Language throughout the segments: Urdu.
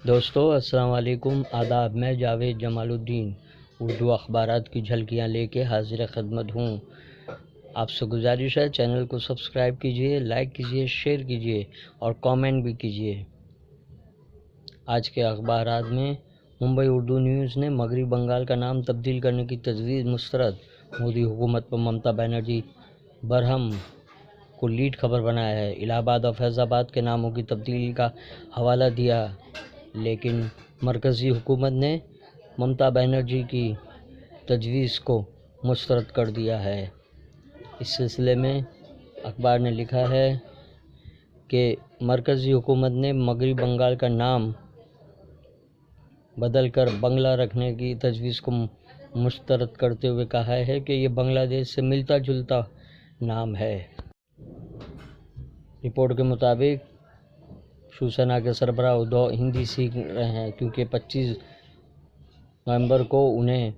دوستو السلام علیکم، آداب۔ میں جاوید جمال الدین اردو اخبارات کی جھلکیاں لے کے حاضر خدمت ہوں۔ آپ سے گزارش ہے چینل کو سبسکرائب کیجئے، لائک کیجئے، شیئر کیجئے اور کامنٹ بھی کیجئے۔ آج کے اخبارات میں ممبئی اردو نیوز نے مغربی بنگال کا نام تبدیل کرنے کی تجویز مسترد، مودی حکومت پر ممتا بنرجی برہم کو لیڈ خبر بنایا ہے۔ الہ آباد اور فیض آباد کے ناموں کی تبدیلی کا حوالہ دیا، لیکن مرکزی حکومت نے ممتا بنرجی کی تجویز کو مسترد کر دیا ہے۔ اس سلسلے میں اخبار نے لکھا ہے کہ مرکزی حکومت نے مغربی بنگال کا نام بدل کر بنگلہ رکھنے کی تجویز کو مسترد کرتے ہوئے کہا ہے کہ یہ بنگلہ دیش سے ملتا جلتا نام ہے۔ رپورٹ کے مطابق شیو سینا کے سربراہ ادھو ہندی سیکھ رہے ہیں کیونکہ 25 نومبر کو انہیں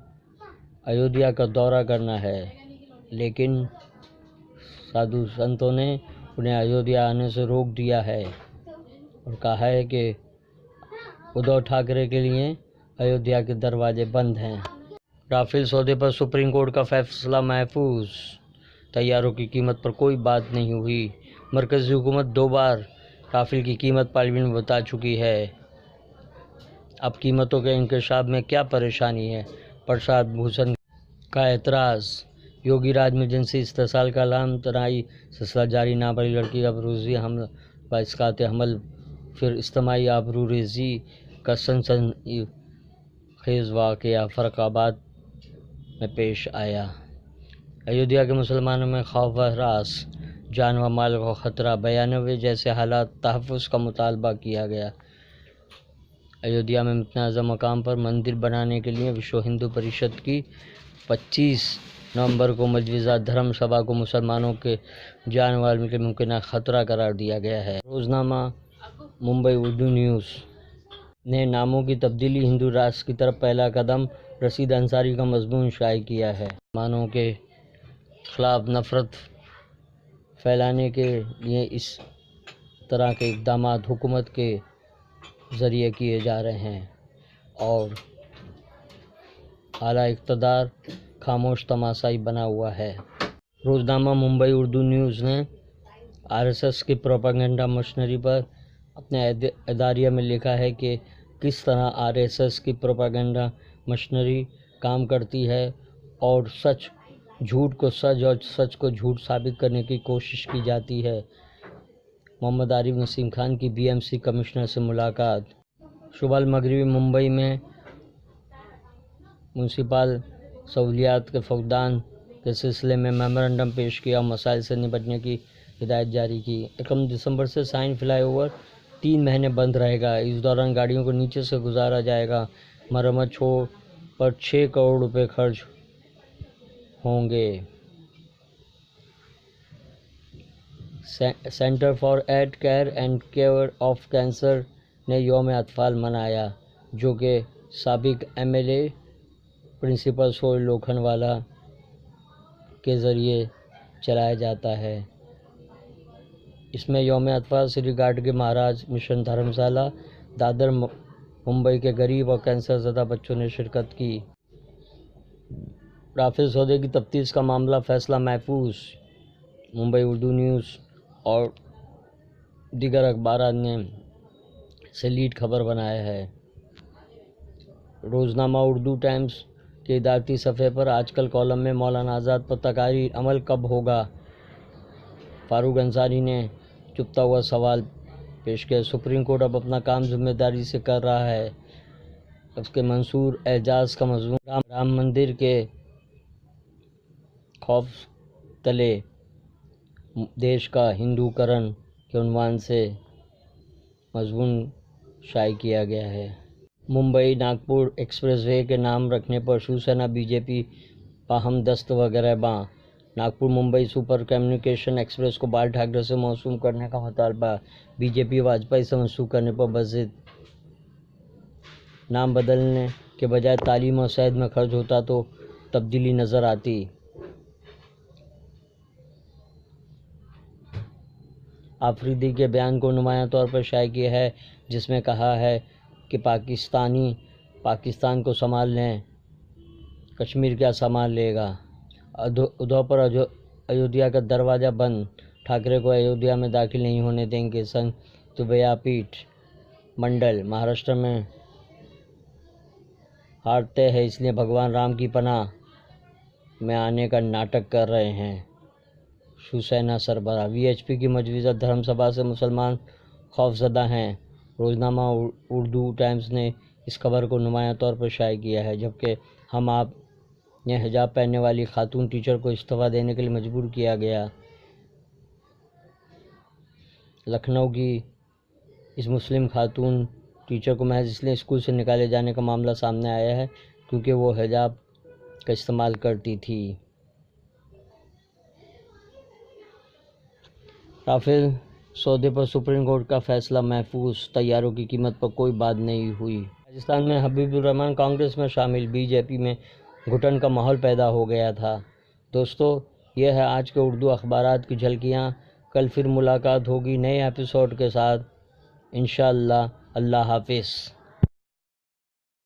ایودھیا کا دورہ کرنا ہے، لیکن سادھو سنتوں نے انہیں ایودھیا آنے سے روک دیا ہے اور کہا ہے کہ ادھو ٹھاکرے کے لیے ایودھیا کے دروازے بند ہیں۔ رافیل سودے پر سپریم کورٹ کا فیصلہ محفوظ، طیاروں کی قیمت پر کوئی بات نہیں ہوئی۔ مرکزی حکومت 2 بار رافیل کی قیمت پارلیمنٹ میں بتا چکی ہے، اب قیمتوں کے انکشاف میں کیا پریشانی ہے؟ پرشاد بھوشن کا اعتراض۔ یوگی راج میں جنسی استحصال کا اعلان، تنہائی سلسلہ جاری، نابالغ لڑکی کا عروضی حمل و اسقاط حمل، پھر اجتماعی آبروریزی کا سنسنی خیز واقعہ فرق آباد میں پیش آیا۔ ایودھیا کے مسلمانوں میں خوف و ہراس، جان و مال کو خطرہ، 92 جیسے حالات تحفظ کا مطالبہ کیا گیا۔ ایودھیا میں متنازع مقام پر مندر بنانے کے لیے وشو ہندو پریشد کی 25 نومبر کو مجوزہ دھرم سبھا کو مسلمانوں کے جان و مال کے ممکنہ خطرہ قرار دیا گیا ہے۔ روزنامہ ممبئی اردو نیوز نے ناموں کی تبدیلی ہندو راشٹر کی طرف پہلا قدم، رشید انصاری کا مضمون شائع کیا ہے۔ مسلمانوں کے خلاف نفرت پھیلانے کے لیے اس طرح کے اقدامات حکومت کے ذریعے کیے جا رہے ہیں اور اعلیٰ اقتدار خاموش تماشائی بنا ہوا ہے۔ روزنامہ ممبئی اردو نیوز نے RSS کی پروپیگنڈا مشینری پر اپنے اداریہ میں لکھا ہے کہ کس طرح RSS کی پروپیگنڈا مشینری کام کرتی ہے اور جھوٹ کو سچ اور سچ کو جھوٹ ثابت کرنے کی کوشش کی جاتی ہے۔ محمد عارف نسیم خان کی BMC کمشنر سے ملاقات۔ شمال مغربی ممبئی میں میونسپل سہولیات کے فقدان کے سلسلے میں میمورنڈم پیش کیا اور مسائل سے نمٹنے کی ہدایت جاری کی۔ 1 دسمبر سے سائن فلائی اوور 3 مہینے بند رہے گا، اس دوران گاڑیوں کو نیچے سے گزارا جائے گا۔ مرمت پر 6 کروڑ روپے خرچ ہوں گے۔ Centre for aid care and care of cancer نے یوم اطفال منایا، جو کہ سابق MLA پرنسپل سورج لوکھنڈوالا کے ذریعے چلایا جاتا ہے۔ اس میں یوم اطفال سری گاٹ کے مہاراج مشن دھرم شالہ، دادر، ممبئی کے غریب اور کینسر زدہ بچوں نے شرکت کی۔ رافیل سودے کی تفتیش کا معاملہ فیصلہ محفوظ، ممبئی اردو نیوز اور دیگر اخبارات نے سے لیڈ خبر بنایا ہے۔ روزنامہ اردو ٹائمز کے ادارتی صفحے پر آج کل کالم میں مولانا آزاد پر تقاریر عمل کب ہوگا؟ فاروق انصاری نے چبھتا ہوا سوال پیش کیا۔ سپریم کورٹ اب اپنا کام ذمہ داری سے کر رہا ہے۔ اس کے منصور اعجاز کا مضمون رام مندر کے خوف تلے دیش کا ہندو کرن کے عنوان سے مضمون شائع کیا گیا ہے۔ ممبئی ناگپور ایکسپریس وے کے نام رکھنے پر شیو سینا BJP باہم دست و گریباں۔ Nagpur Mumbai super communication express کو بال ٹھاکرے سے موسوم کرنے کا مطالبہ، BJP واجپئی سے منسوخ کرنے پر بضد۔ نام بدلنے کے بجائے تعلیم اور صحت میں خرچ ہوتا تو تبدیلی نظر آتی۔ آفریدی کے بیان کو نمایاں طور پر شائع کیا ہے، جس میں کہا ہے کہ پاکستان کو سنبھال لیں، کشمیر کیا سنبھال لے گا۔ ادھو پر ایودھیا کا دروازہ بند، ٹھاکرے کو ایودھیا میں داخل نہیں ہونے دیں گے۔ سنت ویا پیٹھ منڈل مہاراشٹر میں ہارتے ہیں، اس لیے بھگوان رام کی پناہ میں آنے کا ناٹک کر رہے ہیں۔ شیوسینا سربراہ وی ایچ پی کی مجوزہ دھرم سبھا سے مسلمان خوفزدہ ہیں۔ روزنامہ اردو ٹائمز نے اس خبر کو نمایاں طور پر شائع کیا ہے، جبکہ ہم آپ نے حجاب پہننے والی خاتون ٹیچر کو استعفیٰ دینے کے لیے مجبور کیا گیا۔ لکھنؤ کی اس مسلم خاتون ٹیچر کو محض اس لیے اسکول سے نکالے جانے کا معاملہ سامنے آیا ہے کیونکہ وہ حجاب کا استعمال کرتی تھی۔ رافیل سودے پر سپریم کورٹ کا فیصلہ محفوظ، طیاروں کی قیمت پر کوئی بات نہیں ہوئی۔ راجستھان میں حبیب الرحمان کانگریس میں شامل، بی جے پی میں گھٹن کا ماحول پیدا ہو گیا تھا۔ دوستو، یہ ہے آج کے اردو اخبارات کی جھلکیاں۔ کل پھر ملاقات ہوگی نئے ایپیسوڈ کے ساتھ انشاءاللہ۔ اللہ حافظ۔